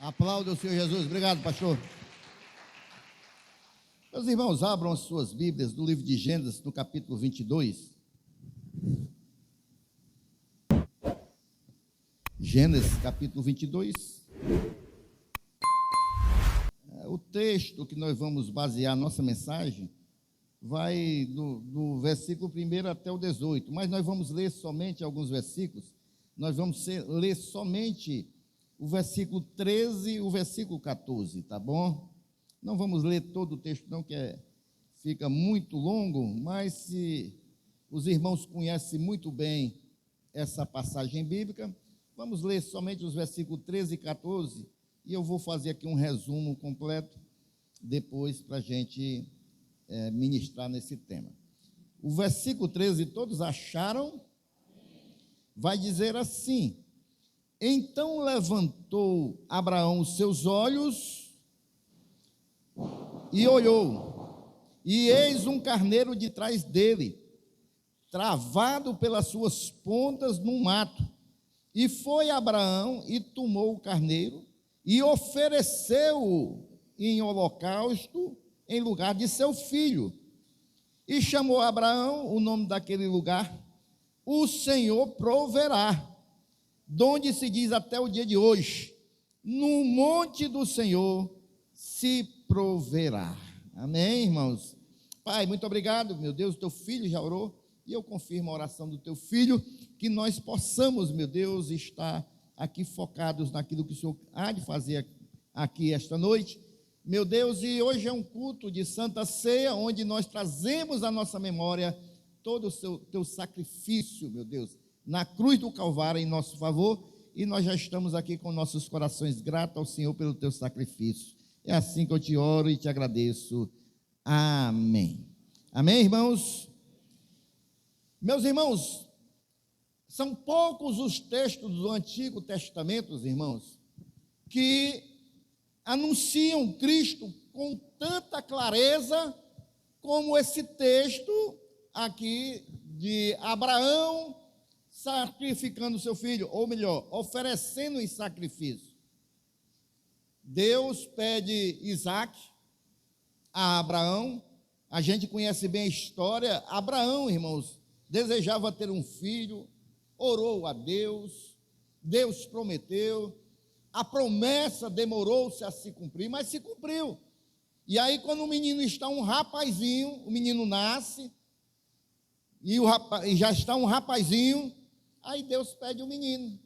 Aplauda o Senhor Jesus. Obrigado, pastor. Meus irmãos, abram as suas Bíblias do livro de Gênesis, no capítulo 22. Gênesis, capítulo 22. O texto que nós vamos basear a nossa mensagem vai do versículo 1 até o 18, mas nós vamos ler somente alguns versículos. Nós vamos ler somente o versículo 13 e o versículo 14, tá bom? Não vamos ler todo o texto não, fica muito longo, mas se os irmãos conhecem muito bem essa passagem bíblica, vamos ler somente os versículos 13 e 14, e eu vou fazer aqui um resumo completo depois para a gente ministrar nesse tema. O versículo 13, todos acharam? Vai dizer assim: então levantou Abraão os seus olhos e olhou, e eis um carneiro de trás dele, travado pelas suas pontas no mato. E foi Abraão e tomou o carneiro e ofereceu-o em holocausto em lugar de seu filho. E chamou Abraão o nome daquele lugar: o Senhor proverá, donde se diz até o dia de hoje: no monte do Senhor se proverá. Amém, irmãos? Pai, muito obrigado, meu Deus, o teu filho já orou, e eu confirmo a oração do teu filho, que nós possamos, meu Deus, estar aqui focados naquilo que o Senhor há de fazer aqui esta noite, meu Deus. E hoje é um culto de Santa Ceia, onde nós trazemos à nossa memória todo o teu sacrifício, meu Deus, na cruz do Calvário em nosso favor, e nós já estamos aqui com nossos corações gratos ao Senhor pelo teu sacrifício. É assim que eu te oro e te agradeço. Amém. Amém, irmãos? Meus irmãos, são poucos os textos do Antigo Testamento, irmãos, que anunciam Cristo com tanta clareza como esse texto aqui de Abraão sacrificando seu filho, ou melhor, oferecendo em sacrifício. Deus pede Isaac a Abraão. A gente conhece bem a história. Abraão, irmãos, desejava ter um filho, orou a Deus, Deus prometeu, a promessa demorou-se a se cumprir, mas se cumpriu. E aí, quando o menino está um rapazinho, o menino nasce, e já está um rapazinho, aí Deus pede o menino.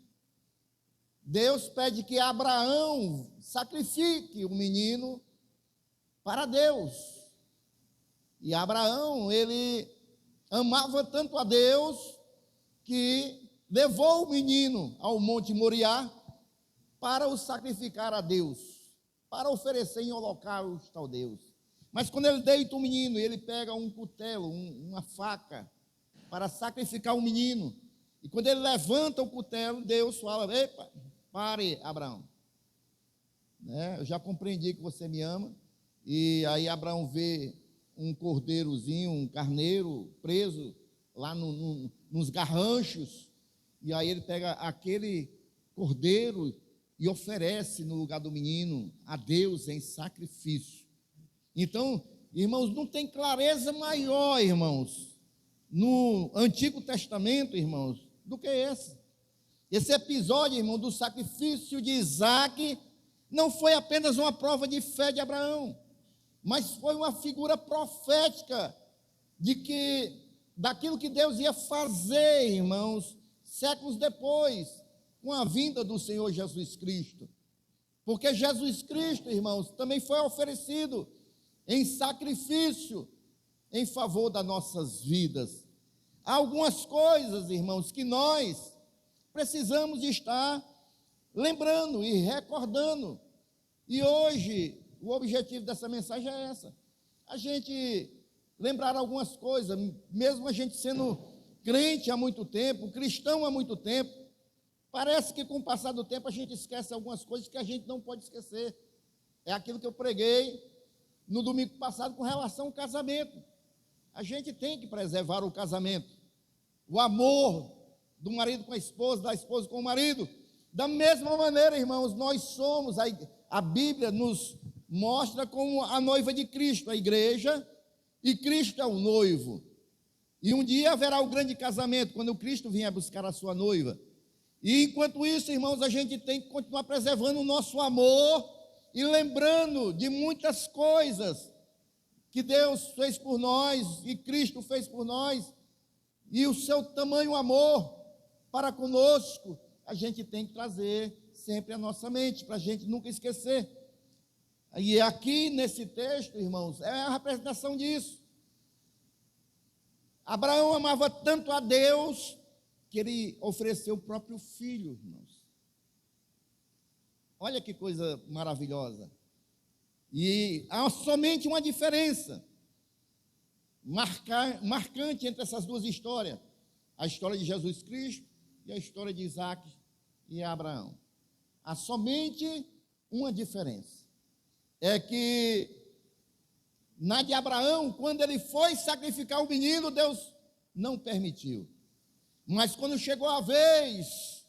Deus pede que Abraão sacrifique o menino para Deus. E Abraão, ele amava tanto a Deus que levou o menino ao Monte Moriá para o sacrificar a Deus, para oferecer em holocausto ao Deus. Mas quando ele deita o menino, ele pega um cutelo, uma faca, para sacrificar o menino. E quando ele levanta o cutelo, Deus fala: epa, pare, Abraão. Eu já compreendi que você me ama. E aí Abraão vê um cordeirozinho, um carneiro preso lá nos garranchos. E aí ele pega aquele cordeiro e oferece no lugar do menino a Deus em sacrifício. Então, irmãos, não tem clareza maior, irmãos, no Antigo Testamento, irmãos, do que esse. Esse episódio, irmão, do sacrifício de Isaac não foi apenas uma prova de fé de Abraão, mas foi uma figura profética daquilo que Deus ia fazer, irmãos, séculos depois, com a vinda do Senhor Jesus Cristo. Porque Jesus Cristo, irmãos, também foi oferecido em sacrifício em favor das nossas vidas. Há algumas coisas, irmãos, que nós precisamos de estar lembrando e recordando. E hoje, o objetivo dessa mensagem é essa: a gente lembrar algumas coisas, mesmo a gente sendo crente há muito tempo, cristão há muito tempo, parece que com o passar do tempo a gente esquece algumas coisas que a gente não pode esquecer. É aquilo que eu preguei no domingo passado com relação ao casamento. A gente tem que preservar o casamento, o amor do marido com a esposa, da esposa com o marido. Da mesma maneira, irmãos, nós somos, a Bíblia nos mostra como a noiva de Cristo, a igreja, e Cristo é o noivo. E um dia haverá o grande casamento, quando Cristo vier buscar a sua noiva. E enquanto isso, irmãos, a gente tem que continuar preservando o nosso amor e lembrando de muitas coisas que Deus fez por nós e Cristo fez por nós, e o seu tamanho amor para conosco, a gente tem que trazer sempre à nossa mente, para a gente nunca esquecer. E aqui nesse texto, irmãos, é a representação disso. Abraão amava tanto a Deus que ele ofereceu o próprio filho, irmãos. Olha que coisa maravilhosa. E há somente uma diferença marcante entre essas duas histórias. A história de Jesus Cristo e a história de Isaac e Abraão. Há somente uma diferença. É que na de Abraão, quando ele foi sacrificar o menino, Deus não permitiu. Mas quando chegou a vez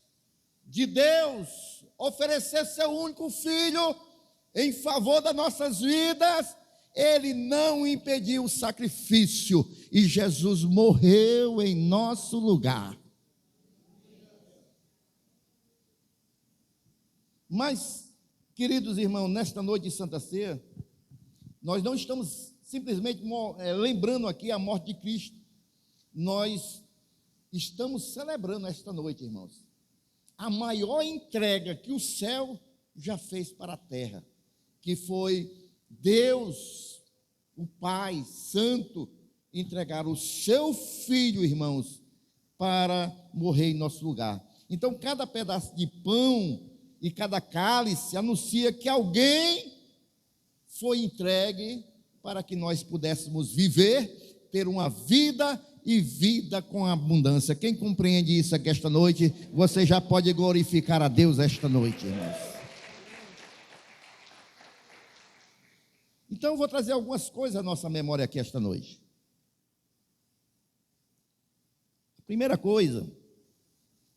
de Deus oferecer seu único filho em favor das nossas vidas, ele não impediu o sacrifício e Jesus morreu em nosso lugar. Mas, queridos irmãos, nesta noite de Santa Ceia, nós não estamos simplesmente lembrando aqui a morte de Cristo. Nós estamos celebrando esta noite, irmãos, a maior entrega que o céu já fez para a terra, que foi Deus, o Pai Santo, entregar o seu Filho, irmãos, para morrer em nosso lugar. Então, cada pedaço de pão e cada cálice anuncia que alguém foi entregue para que nós pudéssemos viver, ter uma vida e vida com abundância. Quem compreende isso aqui esta noite, você já pode glorificar a Deus esta noite, irmãos. Então eu vou trazer algumas coisas à nossa memória aqui esta noite. A primeira coisa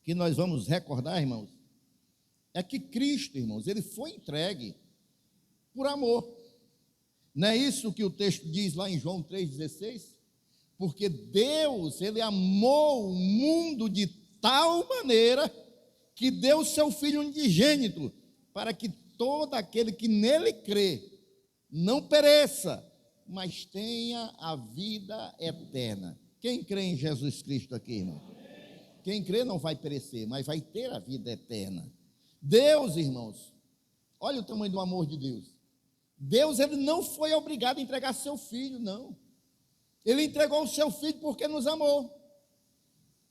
que nós vamos recordar, irmãos, é que Cristo, irmãos, ele foi entregue por amor. Não é isso que o texto diz lá em João 3,16? Porque Deus, ele amou o mundo de tal maneira que deu o seu Filho unigênito, para que todo aquele que nele crê não pereça, mas tenha a vida eterna. Quem crê em Jesus Cristo aqui, irmão? Quem crê não vai perecer, mas vai ter a vida eterna. Deus, irmãos, olha o tamanho do amor de Deus. Deus, ele não foi obrigado a entregar seu Filho, não. Ele entregou o seu Filho porque nos amou.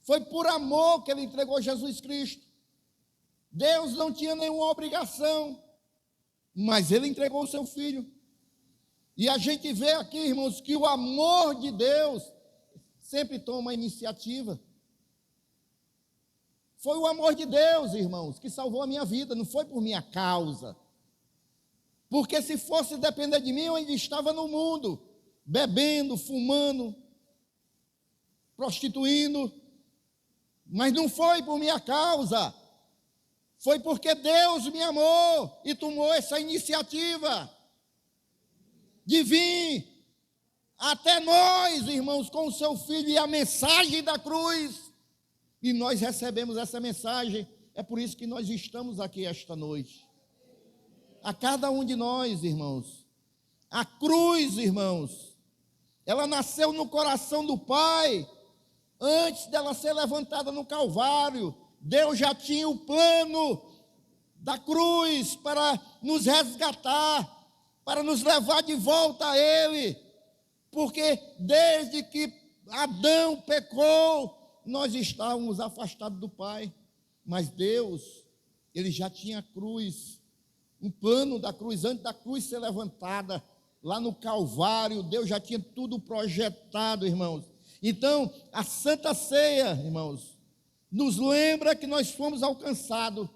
Foi por amor que ele entregou Jesus Cristo. Deus não tinha nenhuma obrigação, mas ele entregou o seu Filho. E a gente vê aqui, irmãos, que o amor de Deus sempre toma a iniciativa. Foi o amor de Deus, irmãos, que salvou a minha vida, não foi por minha causa. Porque se fosse depender de mim, eu ainda estava no mundo, bebendo, fumando, prostituindo. Mas não foi por minha causa. Foi porque Deus me amou e tomou essa iniciativa de vir até nós, irmãos, com o seu Filho e a mensagem da cruz. E nós recebemos essa mensagem. É por isso que nós estamos aqui esta noite. A cada um de nós, irmãos. A cruz, irmãos, ela nasceu no coração do Pai. Antes dela ser levantada no Calvário, Deus já tinha o plano da cruz para nos resgatar, para nos levar de volta a Ele. Porque desde que Adão pecou, nós estávamos afastados do Pai. Mas Deus, Ele já tinha a cruz, um plano da cruz, antes da cruz ser levantada, lá no Calvário, Deus já tinha tudo projetado, irmãos. Então, a Santa Ceia, irmãos, nos lembra que nós fomos alcançados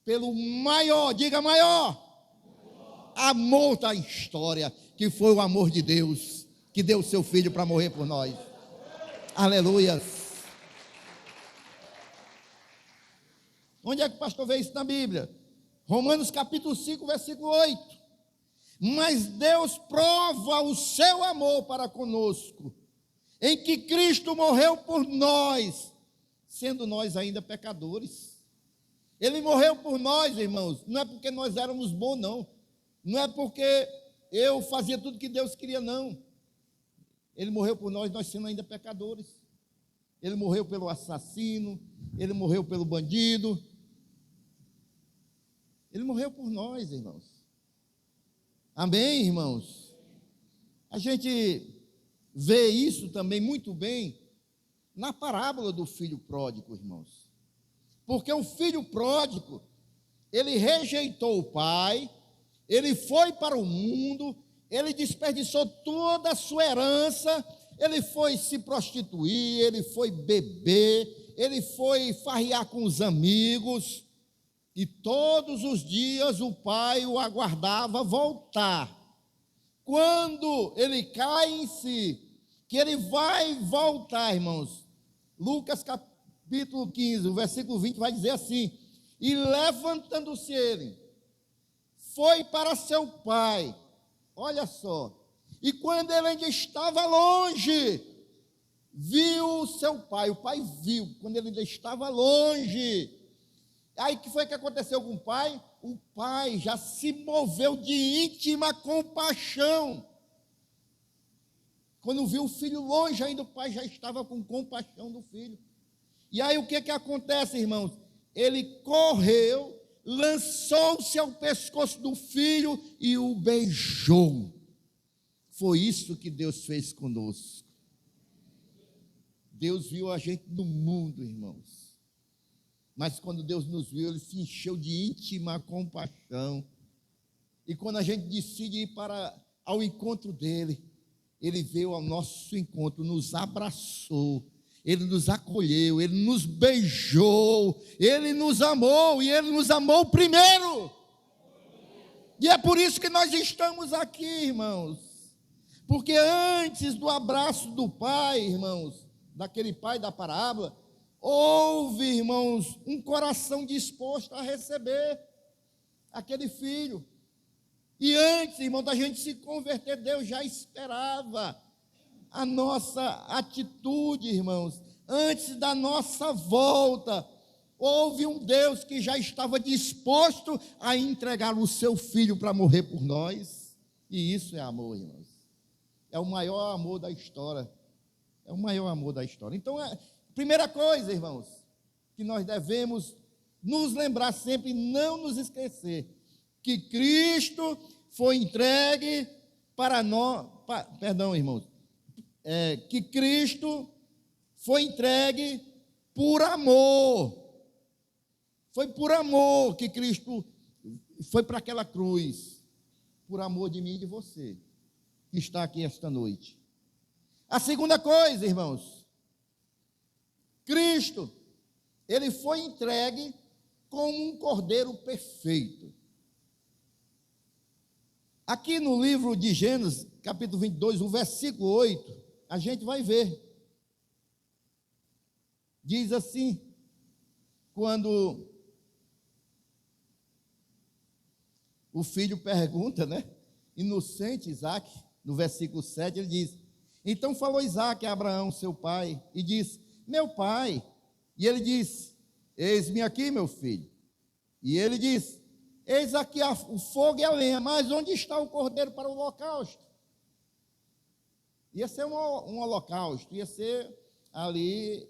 pelo maior, diga maior, amor da história, que foi o amor de Deus, que deu o seu Filho para morrer por nós. Aleluia. Onde é que o pastor vê isso na Bíblia? Romanos capítulo 5, versículo 8. Mas Deus prova o seu amor para conosco, em que Cristo morreu por nós, sendo nós ainda pecadores. Ele morreu por nós, irmãos, não é porque nós éramos bons, não. Não é porque eu fazia tudo que Deus queria, não. Ele morreu por nós sendo ainda pecadores. Ele morreu pelo assassino, ele morreu pelo bandido. Ele morreu por nós, irmãos. Amém, irmãos? A gente vê isso também muito bem na parábola do filho pródigo, irmãos. Porque o filho pródigo, ele rejeitou o pai, ele foi para o mundo, ele desperdiçou toda a sua herança, ele foi se prostituir, ele foi beber, ele foi farrear com os amigos, e todos os dias o pai o aguardava voltar. Quando ele cai em si, que ele vai voltar, irmãos, Lucas capítulo 15, o versículo 20 vai dizer assim: e levantando-se ele, foi para seu pai, olha só, e quando ele ainda estava longe, viu o seu pai, o pai viu, quando ele ainda estava longe. Aí o que foi que aconteceu com o pai? O pai já se moveu de íntima compaixão. Quando viu o filho longe, ainda o pai já estava com compaixão do filho. E aí o que acontece, irmãos? Ele correu, lançou-se ao pescoço do filho e o beijou. Foi isso que Deus fez conosco. Deus viu a gente no mundo, irmãos. Mas quando Deus nos viu, Ele se encheu de íntima compaixão. E quando a gente decide ir ao encontro dEle, Ele veio ao nosso encontro, nos abraçou, Ele nos acolheu, Ele nos beijou, Ele nos amou, e Ele nos amou primeiro. E é por isso que nós estamos aqui, irmãos. Porque antes do abraço do Pai, irmãos, daquele pai da parábola, houve, irmãos, um coração disposto a receber aquele filho. E antes, irmão, da gente se converter, Deus já esperava a nossa atitude, irmãos. Antes da nossa volta, houve um Deus que já estava disposto a entregar o seu filho para morrer por nós. E isso é amor, irmãos. É o maior amor da história. É o maior amor da história. Então, primeira coisa, irmãos, que nós devemos nos lembrar sempre, não nos esquecer, que Cristo foi entregue para nós, irmãos, que Cristo foi entregue por amor. Foi por amor que Cristo foi para aquela cruz, por amor de mim e de você, que está aqui esta noite. A segunda coisa, irmãos, Cristo, Ele foi entregue como um cordeiro perfeito. Aqui no livro de Gênesis, capítulo 22, o versículo 8, a gente vai ver. Diz assim, quando o filho pergunta, né? Inocente Isaac, no versículo 7, ele diz: então falou Isaac a Abraão, seu pai, e disse: meu pai. E ele disse: eis-me aqui, meu filho. E ele disse: eis aqui o fogo e a lenha, mas onde está o cordeiro para o holocausto? Ia ser um holocausto, ia ser ali,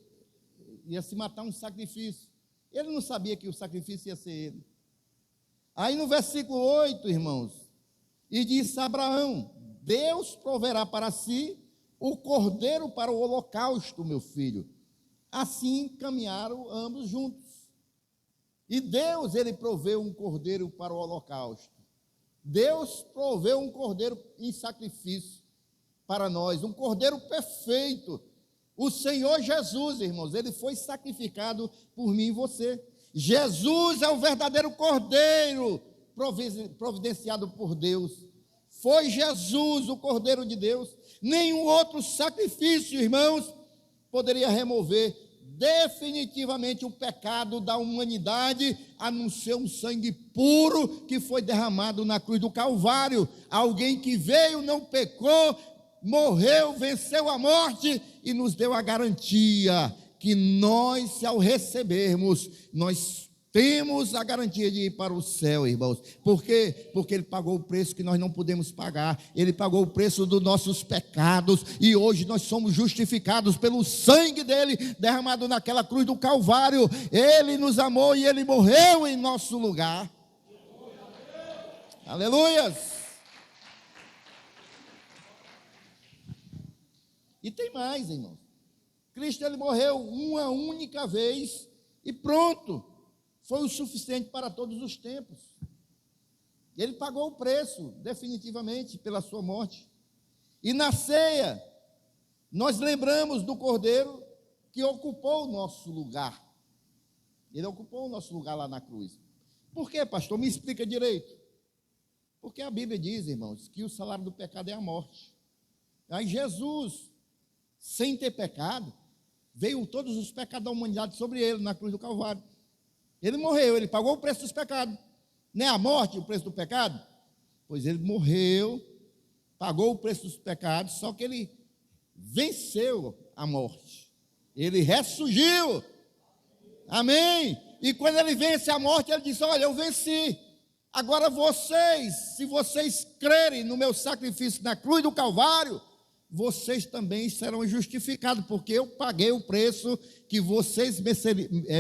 ia se matar um sacrifício. Ele não sabia que o sacrifício ia ser ele. Aí no versículo 8, irmãos, e disse a Abraão: Deus proverá para si o cordeiro para o holocausto, meu filho. Assim caminharam ambos juntos. E Deus, Ele proveu um cordeiro para o holocausto. Deus proveu um cordeiro em sacrifício para nós, um cordeiro perfeito. O Senhor Jesus, irmãos, Ele foi sacrificado por mim e você. Jesus é o verdadeiro cordeiro providenciado por Deus. Foi Jesus, o cordeiro de Deus. Nenhum outro sacrifício, irmãos, poderia remover definitivamente o pecado da humanidade, a não ser um sangue puro que foi derramado na cruz do Calvário. Alguém que veio, não pecou, morreu, venceu a morte e nos deu a garantia que nós, se ao recebermos, nós temos a garantia de ir para o céu, irmãos. Por quê? Porque Ele pagou o preço que nós não podemos pagar. Ele pagou o preço dos nossos pecados. E hoje nós somos justificados pelo sangue dEle, derramado naquela cruz do Calvário. Ele nos amou e Ele morreu em nosso lugar. Aleluias! E tem mais, irmãos. Cristo, Ele morreu uma única vez e pronto. Foi o suficiente para todos os tempos. Ele pagou o preço, definitivamente, pela sua morte. E na ceia, nós lembramos do Cordeiro que ocupou o nosso lugar. Ele ocupou o nosso lugar lá na cruz. Por quê, pastor? Me explica direito. Porque a Bíblia diz, irmãos, que o salário do pecado é a morte. Aí Jesus, sem ter pecado, veio todos os pecados da humanidade sobre Ele na cruz do Calvário. Ele morreu, Ele pagou o preço dos pecados. Não é a morte o preço do pecado? Pois Ele morreu, pagou o preço dos pecados, só que Ele venceu a morte. Ele ressurgiu. Amém? E quando Ele vence a morte, Ele diz: olha, eu venci. Agora vocês, se vocês crerem no meu sacrifício na cruz do Calvário, vocês também serão justificados, porque eu paguei o preço que vocês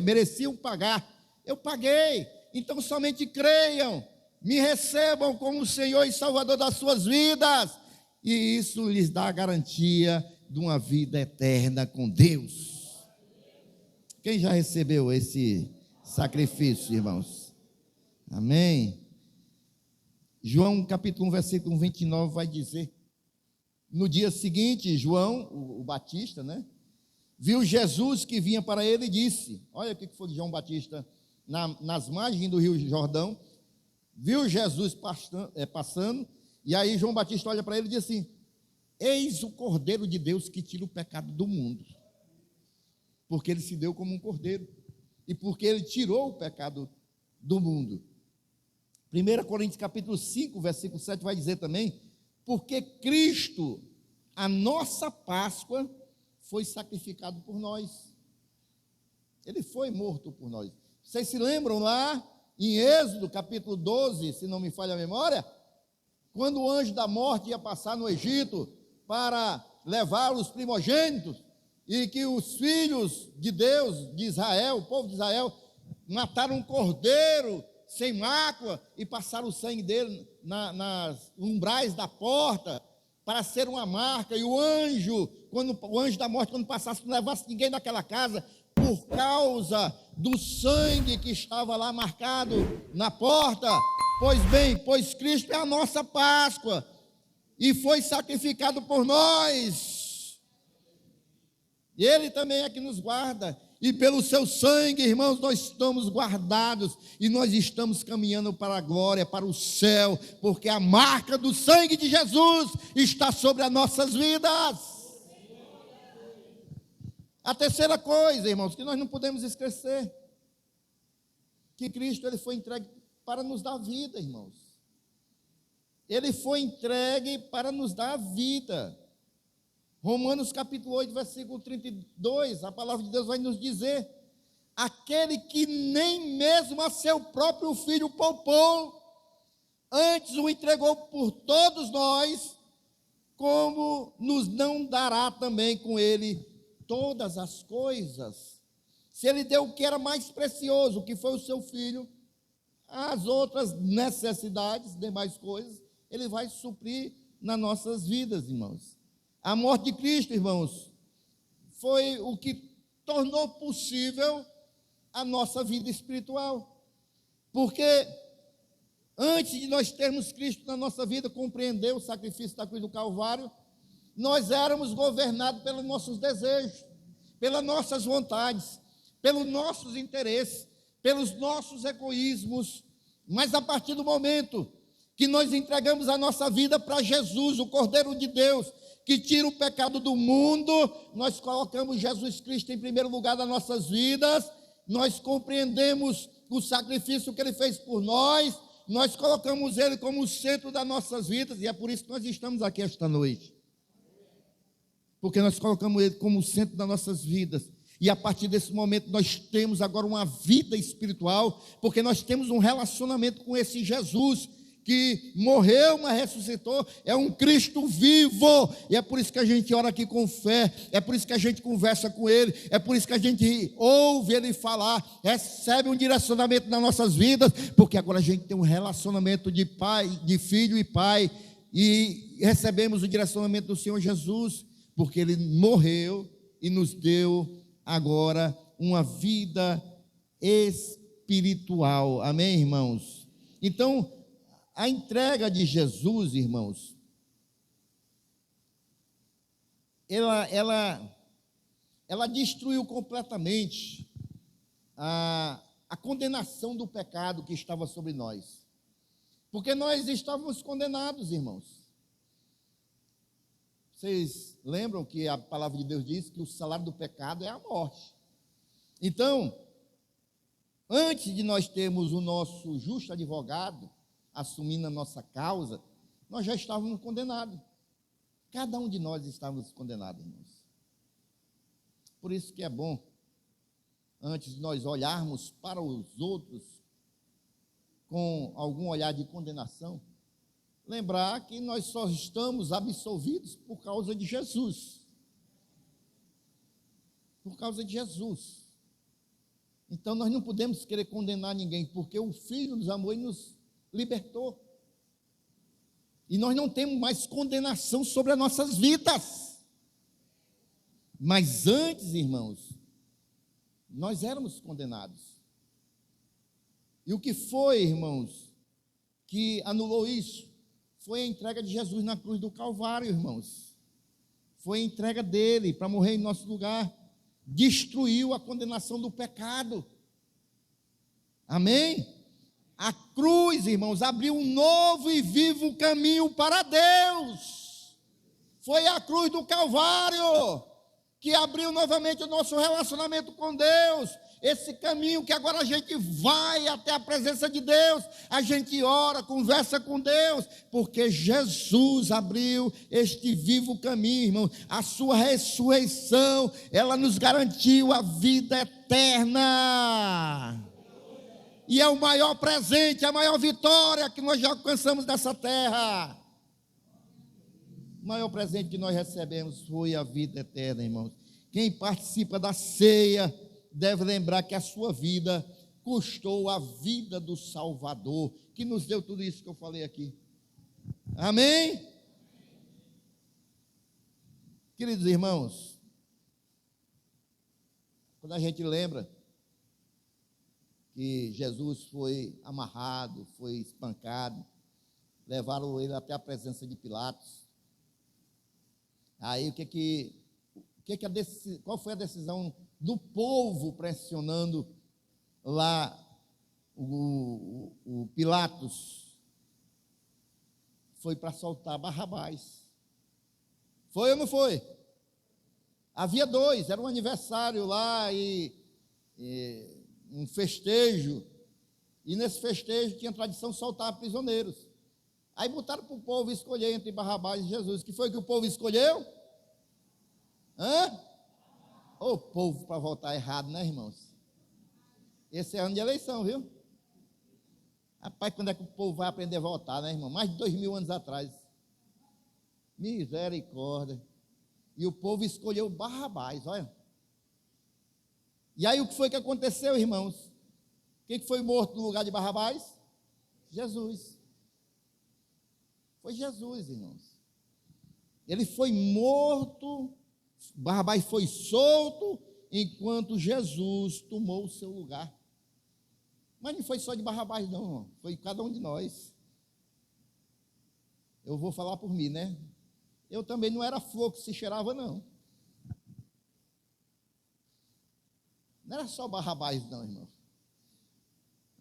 mereciam pagar. Eu paguei, então somente creiam, me recebam como Senhor e Salvador das suas vidas, e isso lhes dá a garantia de uma vida eterna com Deus. Quem já recebeu esse sacrifício, irmãos? Amém? João capítulo 1, versículo 29 vai dizer: no dia seguinte, João, o Batista, viu Jesus que vinha para ele e disse, olha o que foi João Batista nas margens do rio Jordão, viu Jesus passando, e aí João Batista olha para ele e diz assim: eis o Cordeiro de Deus que tira o pecado do mundo. Porque ele se deu como um cordeiro, e porque ele tirou o pecado do mundo. 1 Coríntios capítulo 5, versículo 7 vai dizer também: porque Cristo, a nossa Páscoa, foi sacrificado por nós. Ele foi morto por nós. Vocês se lembram lá em Êxodo capítulo 12, se não me falha a memória, quando o anjo da morte ia passar no Egito para levar os primogênitos, e que os filhos de Deus, de Israel, o povo de Israel, mataram um cordeiro sem mácula e passaram o sangue dele nas umbrais da porta para ser uma marca, e o anjo da morte, quando passasse, não levasse ninguém daquela casa, por causa do sangue que estava lá marcado na porta. Pois bem, pois Cristo é a nossa Páscoa e foi sacrificado por nós, e Ele também é que nos guarda, e pelo seu sangue, irmãos, nós estamos guardados, e nós estamos caminhando para a glória, para o céu, porque a marca do sangue de Jesus está sobre as nossas vidas. A terceira coisa, irmãos, que nós não podemos esquecer, que Cristo, Ele foi entregue para nos dar vida, irmãos. Ele foi entregue para nos dar vida. Romanos capítulo 8, versículo 32, a palavra de Deus vai nos dizer: aquele que nem mesmo a seu próprio filho poupou, antes o entregou por todos nós, como nos não dará também com ele todas as coisas? Se ele deu o que era mais precioso, que foi o seu filho, as outras necessidades, demais coisas, ele vai suprir nas nossas vidas, irmãos. A morte de Cristo, irmãos, foi o que tornou possível a nossa vida espiritual. Porque antes de nós termos Cristo na nossa vida, compreender o sacrifício da cruz do Calvário, nós éramos governados pelos nossos desejos, pelas nossas vontades, pelos nossos interesses, pelos nossos egoísmos. Mas a partir do momento que nós entregamos a nossa vida para Jesus, o Cordeiro de Deus, que tira o pecado do mundo, nós colocamos Jesus Cristo em primeiro lugar das nossas vidas, nós compreendemos o sacrifício que Ele fez por nós colocamos Ele como o centro das nossas vidas, e é por isso que nós estamos aqui esta noite. Porque nós colocamos Ele como o centro das nossas vidas. E a partir desse momento nós temos agora uma vida espiritual, porque nós temos um relacionamento com esse Jesus, que morreu, mas ressuscitou, é um Cristo vivo, e é por isso que a gente ora aqui com fé, é por isso que a gente conversa com Ele, é por isso que a gente ouve Ele falar, recebe um direcionamento nas nossas vidas, porque agora a gente tem um relacionamento de pai, de filho e pai, e recebemos o direcionamento do Senhor Jesus, porque Ele morreu e nos deu agora uma vida espiritual, amém, irmãos? Então, a entrega de Jesus, irmãos, ela destruiu completamente a condenação do pecado que estava sobre nós, porque nós estávamos condenados, irmãos. Vocês lembram que a palavra de Deus diz que o salário do pecado é a morte? Então, antes de nós termos o nosso justo advogado assumindo a nossa causa, nós já estávamos condenados. Cada um de nós estávamos condenados, irmãos. Por isso que é bom, antes de nós olharmos para os outros com algum olhar de condenação, lembrar que nós só estamos absolvidos por causa de Jesus. Por causa de Jesus. Então nós não podemos querer condenar ninguém, porque o Filho nos amou e nos libertou. E nós não temos mais condenação sobre as nossas vidas. Mas antes, irmãos, nós éramos condenados. E o que foi, irmãos, que anulou isso? Foi a entrega de Jesus na cruz do Calvário, irmãos. Foi a entrega dele para morrer em nosso lugar. Destruiu a condenação do pecado. Amém? A cruz, irmãos, abriu um novo e vivo caminho para Deus. Foi a cruz do Calvário que abriu novamente o nosso relacionamento com Deus. Esse caminho que agora a gente vai até a presença de Deus, a gente ora, conversa com Deus, porque Jesus abriu este vivo caminho, irmão. A sua ressurreição, ela nos garantiu a vida eterna. E é o maior presente, a maior vitória que nós já alcançamos nessa terra. O maior presente que nós recebemos foi a vida eterna, irmãos. Quem participa da ceia deve lembrar que a sua vida custou a vida do Salvador, que nos deu tudo isso que eu falei aqui. Amém? Queridos irmãos, quando a gente lembra que Jesus foi amarrado, foi espancado, levaram ele até a presença de Pilatos. Aí qual foi a decisão do povo pressionando lá o Pilatos? Foi para soltar Barrabás. Foi ou não foi? Havia dois, era um aniversário lá e um festejo, e nesse festejo tinha tradição de soltar prisioneiros. Aí botaram para o povo escolher entre Barrabás e Jesus. Que foi que o povo escolheu? Ô povo para votar errado, né, irmãos? Esse é ano de eleição, viu? Rapaz, quando é que o povo vai aprender a votar, né, irmão? Mais de 2000 anos atrás. Misericórdia. E o povo escolheu Barrabás, olha. E aí o que foi que aconteceu, irmãos? Quem que foi morto no lugar de Barrabás? Jesus. Foi Jesus, irmãos. Ele foi morto, Barrabás foi solto, enquanto Jesus tomou o seu lugar. Mas não foi só de Barrabás não, irmão. Foi cada um de nós. Eu vou falar por mim, né? Eu também não era flor que se cheirava, não. Não era só Barrabás, não, irmão.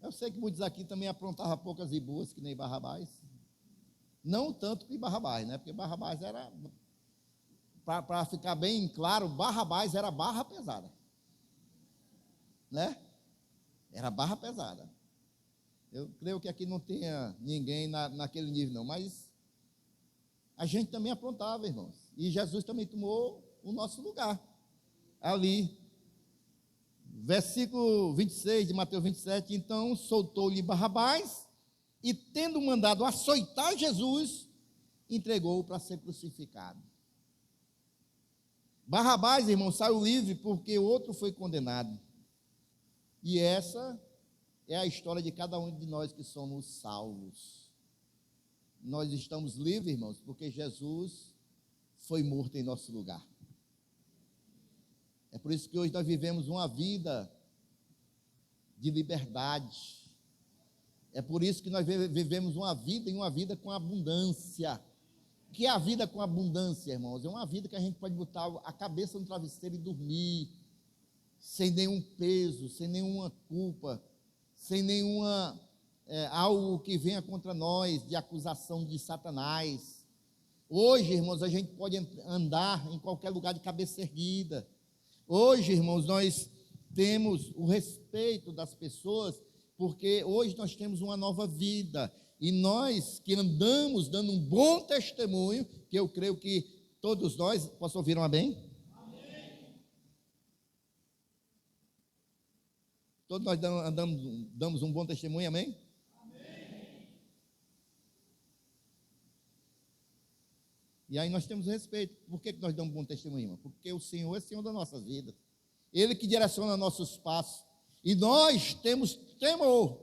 Eu sei que muitos aqui também aprontavam poucas e boas, que nem Barrabás. Não tanto que Barrabás, né? Porque Barrabás era, para ficar bem claro, Barrabás era barra pesada, né? Era barra pesada. Eu creio que aqui não tenha ninguém naquele nível, não, mas a gente também aprontava, irmãos. E Jesus também tomou o nosso lugar ali. Versículo 26 de Mateus 27, então soltou-lhe Barrabás e, tendo mandado açoitar Jesus, entregou-o para ser crucificado. Barrabás, irmão, saiu livre porque o outro foi condenado. E essa é a história de cada um de nós que somos salvos. Nós estamos livres, irmãos, porque Jesus foi morto em nosso lugar. É por isso que hoje nós vivemos uma vida de liberdade. É por isso que nós vivemos uma vida com abundância. O que é a vida com abundância, irmãos? É uma vida que a gente pode botar a cabeça no travesseiro e dormir, sem nenhum peso, sem nenhuma culpa, sem nenhuma algo que venha contra nós, de acusação de Satanás. Hoje, irmãos, a gente pode andar em qualquer lugar de cabeça erguida. Hoje, irmãos, nós temos o respeito das pessoas, porque hoje nós temos uma nova vida, e nós que andamos dando um bom testemunho, que eu creio que todos nós, posso ouvir um amém? Amém. Todos nós damos um bom testemunho, amém? Amém. E aí nós temos respeito. Por que nós damos um bom testemunho, irmão? Porque o Senhor é Senhor das nossas vidas. Ele que direciona nossos passos. E nós temos temor.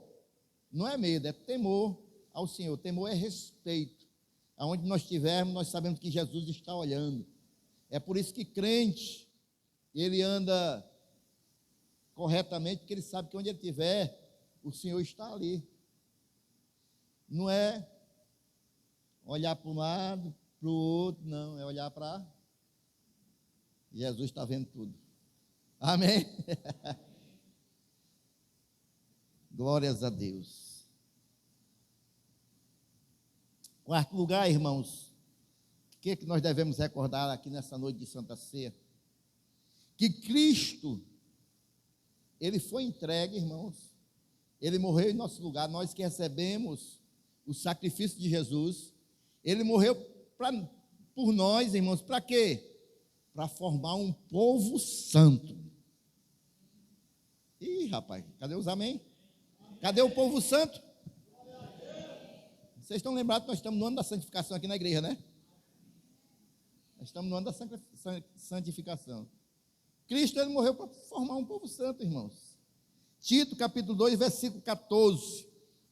Não é medo, é temor ao Senhor. Temor é respeito. Aonde nós estivermos, nós sabemos que Jesus está olhando. É por isso que crente, ele anda corretamente, porque ele sabe que onde ele estiver, o Senhor está ali. Não é olhar para um lado, para o outro, não. É olhar para Jesus, está vendo tudo. Amém? Glórias a Deus. Quarto lugar, irmãos, o que nós devemos recordar aqui nessa noite de Santa Ceia? Que Cristo, Ele foi entregue, irmãos, Ele morreu em nosso lugar, nós que recebemos o sacrifício de Jesus, Ele morreu por nós, irmãos, para quê? Para formar um povo santo. Ih, rapaz, cadê os amém? Cadê o povo santo? Vocês estão lembrados que nós estamos no ano da santificação aqui na igreja, né? Nós estamos no ano da santificação. Cristo, ele morreu para formar um povo santo, irmãos. Tito, capítulo 2, versículo 14.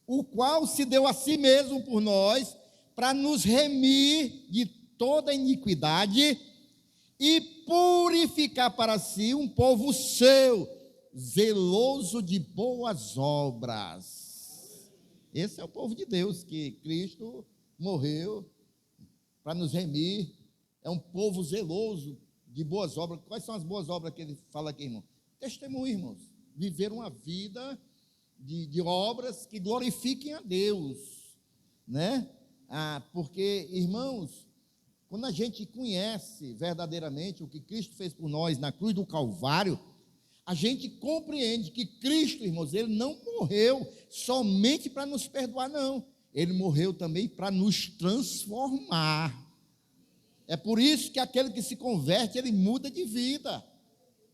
O qual se deu a si mesmo por nós, para nos remir de toda iniquidade e purificar para si um povo seu, zeloso de boas obras. Esse é o povo de Deus, que Cristo morreu para nos remir. É um povo zeloso de boas obras. Quais são as boas obras que ele fala aqui, irmão? Testemunho, irmãos. Viver uma vida de obras que glorifiquem a Deus, né? Porque, irmãos, quando a gente conhece verdadeiramente o que Cristo fez por nós na cruz do Calvário, a gente compreende que Cristo, irmãos, ele não morreu somente para nos perdoar, não. Ele morreu também para nos transformar. É por isso que aquele que se converte, ele muda de vida,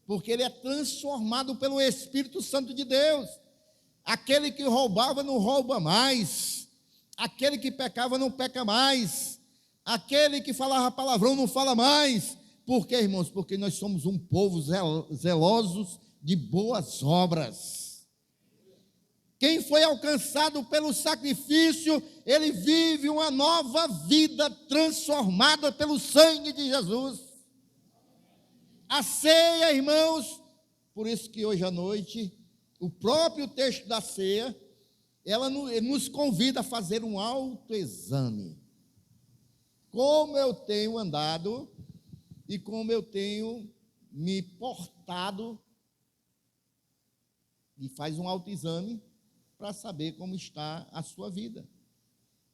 porque ele é transformado pelo Espírito Santo de Deus. Aquele que roubava não rouba mais, aquele que pecava não peca mais, aquele que falava palavrão não fala mais. Por quê, irmãos? Porque nós somos um povo zelosos de boas obras. Quem foi alcançado pelo sacrifício, ele vive uma nova vida transformada pelo sangue de Jesus. A ceia, irmãos, por isso que hoje à noite, o próprio texto da ceia, ela nos convida a fazer um autoexame. Como eu tenho andado e como eu tenho me portado, e faz um autoexame para saber como está a sua vida.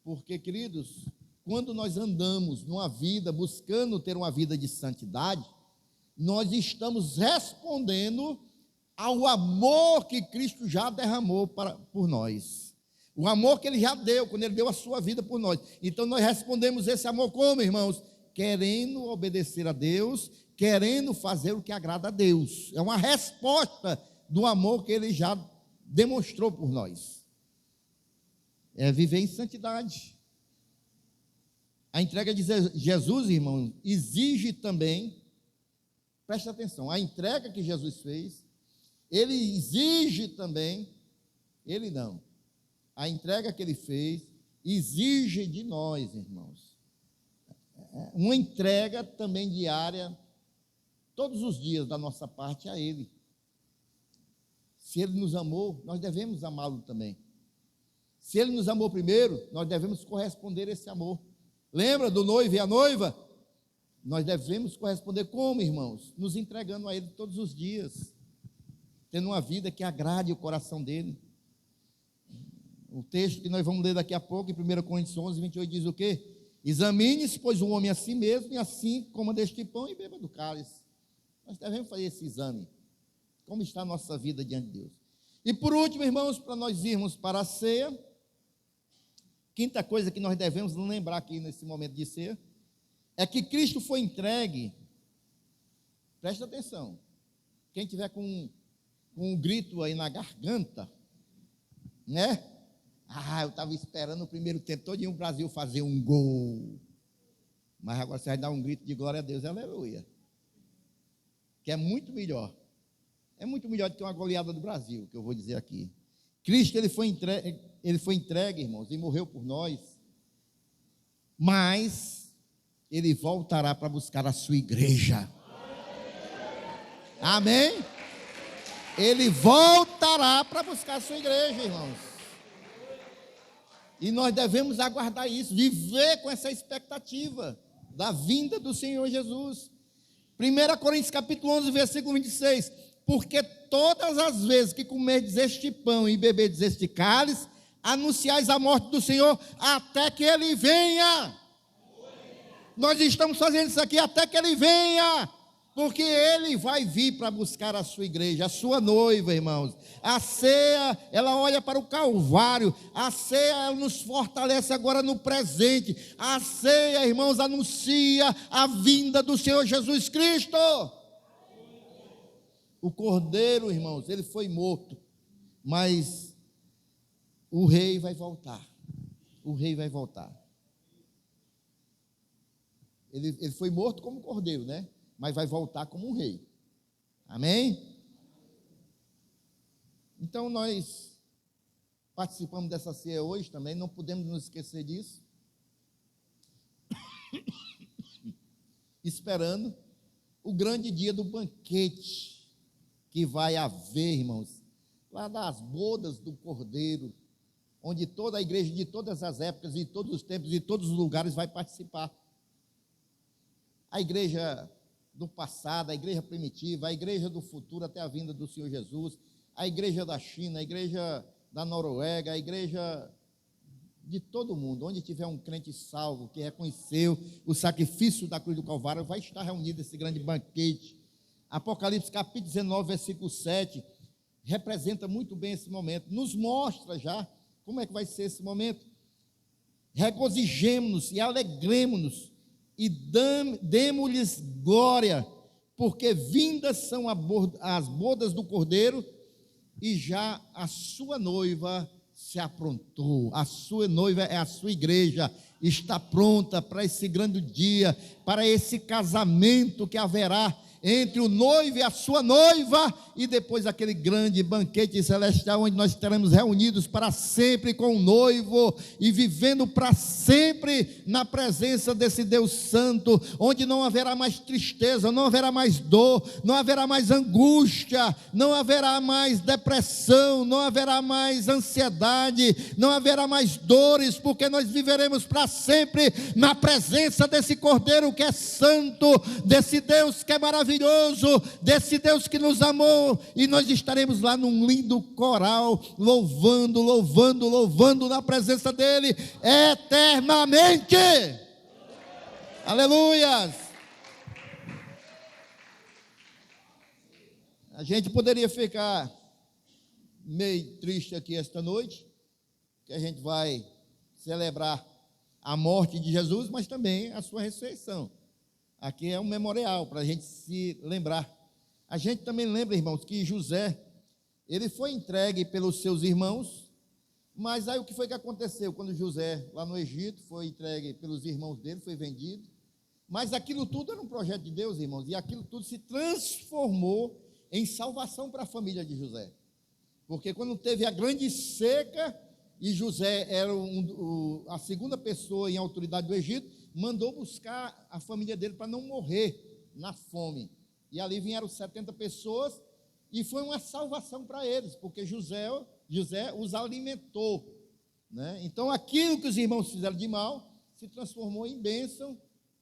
Porque, queridos, quando nós andamos numa vida, buscando ter uma vida de santidade, nós estamos respondendo ao amor que Cristo já derramou por nós. O amor que Ele já deu, quando Ele deu a sua vida por nós. Então nós respondemos esse amor como, irmãos? Querendo obedecer a Deus, querendo fazer o que agrada a Deus. É uma resposta do amor que Ele já demonstrou por nós. É viver em santidade. A entrega de Jesus, irmão, exige também, preste atenção, a entrega que Jesus fez, Ele exige também, Ele não, a entrega que Ele fez exige de nós, irmãos, uma entrega também diária, todos os dias da nossa parte a Ele. Se Ele nos amou, nós devemos amá-lo também. Se Ele nos amou primeiro, nós devemos corresponder a esse amor. Lembra do noivo e a noiva? Nós devemos corresponder como, irmãos? Nos entregando a Ele todos os dias, tendo uma vida que agrade o coração dEle. O texto que nós vamos ler daqui a pouco, em 1 Coríntios 11, 28, diz o quê? Examine-se, pois, o homem a si mesmo, e assim coma deste pão e beba do cálice. Nós devemos fazer esse exame. Como está a nossa vida diante de Deus? E por último, irmãos, para nós irmos para a ceia, quinta coisa que nós devemos lembrar aqui nesse momento de ceia, é que Cristo foi entregue, presta atenção, quem tiver com um grito aí na garganta, né? Eu estava esperando o primeiro tempo todo o Brasil fazer um gol, mas agora você vai dar um grito de glória a Deus, aleluia, que é muito melhor do que uma goleada do Brasil, que eu vou dizer aqui. Cristo, Ele foi entregue, irmãos, e morreu por nós, mas Ele voltará para buscar a sua igreja. Amém? Ele voltará para buscar a sua igreja, irmãos. E nós devemos aguardar isso, viver com essa expectativa da vinda do Senhor Jesus. 1 Coríntios capítulo 11, versículo 26. Porque todas as vezes que comerdes este pão e beberdes este cálice, anunciais a morte do Senhor até que Ele venha. Nós estamos fazendo isso aqui até que Ele venha, porque Ele vai vir para buscar a sua igreja, a sua noiva, irmãos. A ceia, ela olha para o Calvário. A ceia, ela nos fortalece agora no presente. A ceia, irmãos, anuncia a vinda do Senhor Jesus Cristo. O cordeiro, irmãos, ele foi morto, mas o rei vai voltar. O rei vai voltar. Ele foi morto como cordeiro, né? Mas vai voltar como um rei. Amém? Então nós participamos dessa ceia hoje também, não podemos nos esquecer disso. Esperando o grande dia do banquete que vai haver, irmãos, lá das bodas do Cordeiro, onde toda a igreja de todas as épocas, de todos os tempos, de todos os lugares vai participar. A igreja do passado, a igreja primitiva, a igreja do futuro até a vinda do Senhor Jesus, a igreja da China, a igreja da Noruega, a igreja de todo mundo, onde tiver um crente salvo, que reconheceu o sacrifício da cruz do Calvário, vai estar reunido esse grande banquete. Apocalipse capítulo 19, versículo 7, representa muito bem esse momento, nos mostra já como é que vai ser esse momento. Regozijemo-nos e alegremo-nos e demos-lhes glória, porque vindas são as bodas do Cordeiro e já a sua noiva se aprontou. A sua noiva é a sua igreja, está pronta para esse grande dia, para esse casamento que haverá entre o noivo e a sua noiva, e depois aquele grande banquete celestial, onde nós estaremos reunidos para sempre com o noivo, e vivendo para sempre na presença desse Deus Santo, onde não haverá mais tristeza, não haverá mais dor, não haverá mais angústia, não haverá mais depressão, não haverá mais ansiedade, não haverá mais dores, porque nós viveremos para sempre na presença desse Cordeiro que é santo, desse Deus que é maravilhoso, maravilhoso desse Deus que nos amou, e nós estaremos lá num lindo coral, louvando, louvando, louvando na presença dele eternamente. Aleluias! A gente poderia ficar meio triste aqui esta noite, que a gente vai celebrar a morte de Jesus, mas também a sua ressurreição. Aqui é um memorial para a gente se lembrar. A gente também lembra, irmãos, que José, ele foi entregue pelos seus irmãos, mas aí o que foi que aconteceu quando José, lá no Egito, foi entregue pelos irmãos dele, foi vendido? Mas aquilo tudo era um projeto de Deus, irmãos, e aquilo tudo se transformou em salvação para a família de José. Porque quando teve a grande seca, e José era a segunda pessoa em autoridade do Egito, mandou buscar a família dele para não morrer na fome. E ali vieram 70 pessoas, e foi uma salvação para eles, porque José os alimentou, né? Então aquilo que os irmãos fizeram de mal, se transformou em bênção,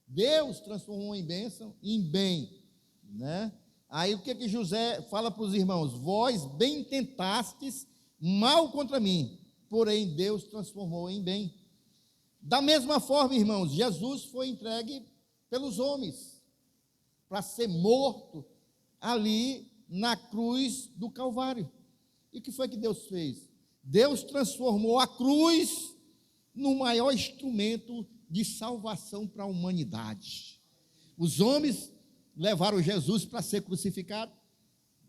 Deus transformou em bênção, em bem, né? Aí o que José fala para os irmãos? Vós bem tentastes mal contra mim, porém Deus transformou em bem. Da mesma forma, irmãos, Jesus foi entregue pelos homens para ser morto ali na cruz do Calvário. E o que foi que Deus fez? Deus transformou a cruz no maior instrumento de salvação para a humanidade. Os homens levaram Jesus para ser crucificado,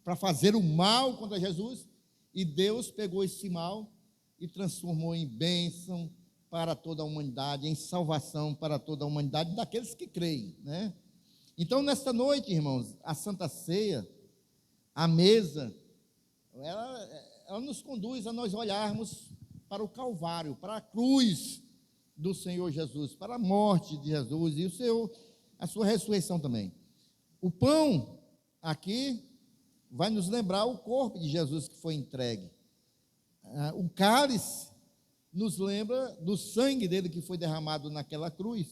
para fazer o mal contra Jesus, e Deus pegou esse mal e transformou em bênção para toda a humanidade, em salvação para toda a humanidade, daqueles que creem, né? Então, nesta noite, irmãos, a Santa Ceia, a mesa, ela nos conduz a nós olharmos para o Calvário, para a cruz do Senhor Jesus, para a morte de Jesus e a sua ressurreição também. O pão aqui vai nos lembrar o corpo de Jesus que foi entregue. O cálice nos lembra do sangue dele que foi derramado naquela cruz.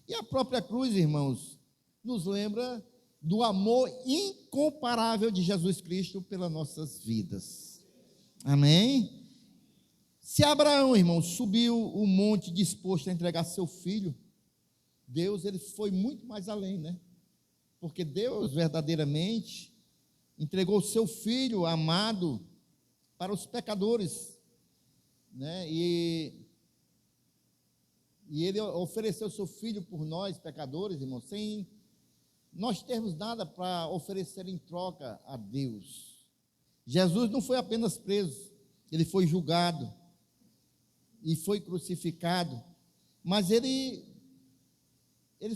E a própria cruz, irmãos, nos lembra do amor incomparável de Jesus Cristo pelas nossas vidas. Amém? Se Abraão, irmãos, subiu o monte disposto a entregar seu filho, Deus, ele foi muito mais além, né? Porque Deus verdadeiramente entregou o seu filho amado para os pecadores, né? E ele ofereceu o seu filho por nós, pecadores, irmãos, sem nós termos nada para oferecer em troca a Deus. Jesus não foi apenas preso, ele foi julgado e foi crucificado, mas ele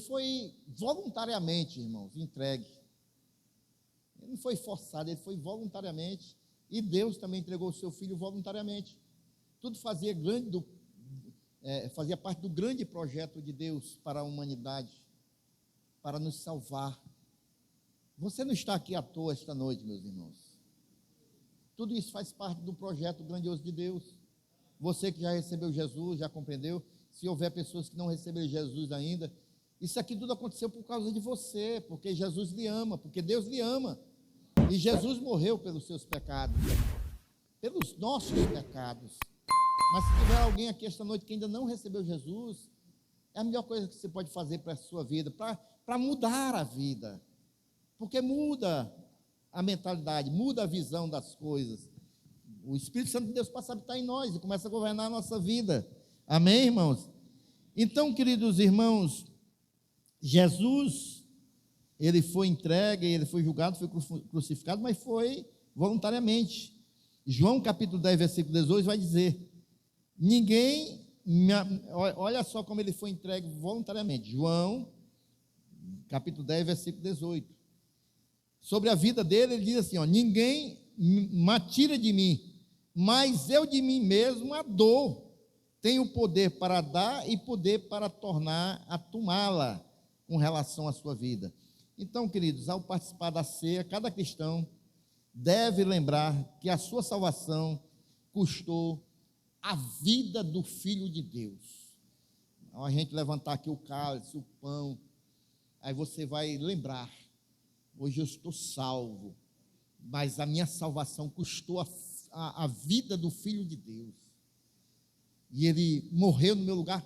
foi voluntariamente, irmãos, entregue. Ele não foi forçado, ele foi voluntariamente, e Deus também entregou o seu filho voluntariamente. Tudo fazia parte do grande projeto de Deus para a humanidade, para nos salvar. Você não está aqui à toa esta noite, meus irmãos. Tudo isso faz parte do projeto grandioso de Deus. Você que já recebeu Jesus, já compreendeu? Se houver pessoas que não receberam Jesus ainda, isso aqui tudo aconteceu por causa de você, porque Jesus lhe ama, porque Deus lhe ama. E Jesus morreu pelos seus pecados, pelos nossos pecados. Mas se tiver alguém aqui esta noite que ainda não recebeu Jesus, é a melhor coisa que você pode fazer para a sua vida, para mudar a vida. Porque muda a mentalidade, muda a visão das coisas. O Espírito Santo de Deus passa a habitar em nós e começa a governar a nossa vida. Amém, irmãos? Então, queridos irmãos, Jesus, ele foi entregue, ele foi julgado, foi crucificado, mas foi voluntariamente. João capítulo 10, versículo 18 vai dizer, olha só como ele foi entregue voluntariamente. João capítulo 10, versículo 18. Sobre a vida dele, ele diz assim, ninguém me tira de mim, mas eu de mim mesmo a dou. Tenho poder para dar e poder para tornar a tomá-la com relação à sua vida. Então, queridos, ao participar da ceia, cada cristão deve lembrar que a sua salvação custou a vida do Filho de Deus. Ao a gente levantar aqui o cálice, o pão, aí você vai lembrar Hoje eu estou salvo, mas a minha salvação custou a vida do Filho de Deus. E ele morreu no meu lugar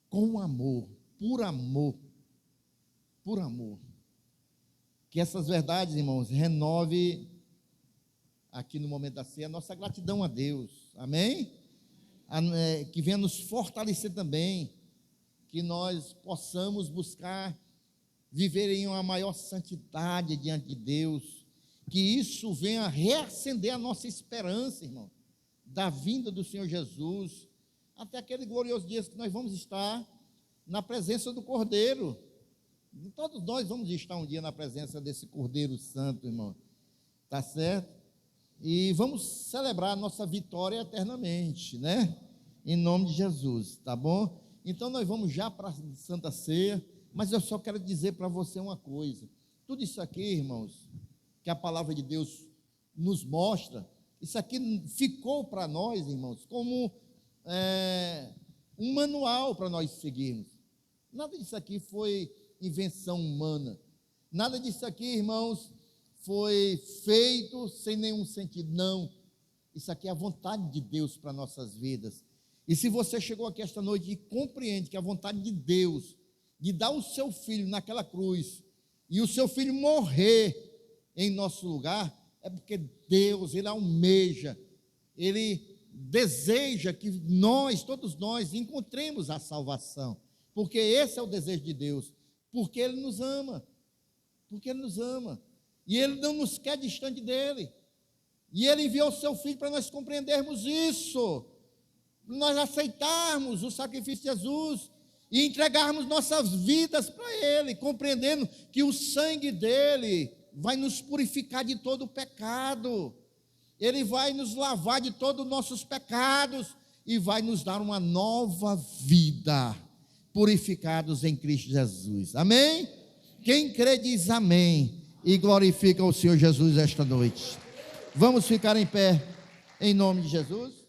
com amor, por amor, por amor. Que essas verdades, irmãos, renove aqui no momento da ceia a nossa gratidão a Deus, amém? Que venha nos fortalecer também, que nós possamos buscar viver em uma maior santidade diante de Deus, que isso venha reacender a nossa esperança, irmão, da vinda do Senhor Jesus, até aquele glorioso dia que nós vamos estar na presença do Cordeiro. Todos nós vamos estar um dia na presença desse Cordeiro Santo, irmão, tá certo? E vamos celebrar a nossa vitória eternamente, né? Em nome de Jesus, tá bom? Então nós vamos já para a Santa Ceia, mas eu só quero dizer para você uma coisa. Tudo isso aqui, irmãos, que a palavra de Deus nos mostra, isso aqui ficou para nós, irmãos, como um manual para nós seguirmos. Nada disso aqui foi invenção humana. Nada disso aqui, irmãos, foi feito sem nenhum sentido. Não. Isso aqui é a vontade de Deus para nossas vidas. E se você chegou aqui esta noite e compreende que a vontade de Deus de dar o seu filho naquela cruz e o seu filho morrer em nosso lugar, é porque Deus, Ele almeja, Ele deseja que nós, todos nós, encontremos a salvação, porque esse é o desejo de Deus, porque Ele nos ama, e Ele não nos quer distante dEle, e Ele enviou o seu filho para nós compreendermos isso, nós aceitarmos o sacrifício de Jesus e entregarmos nossas vidas para Ele, compreendendo que o sangue dEle vai nos purificar de todo o pecado, Ele vai nos lavar de todos os nossos pecados e vai nos dar uma nova vida, purificados em Cristo Jesus, amém? Quem crê diz amém e glorifica o Senhor Jesus esta noite. Vamos ficar em pé em nome de Jesus.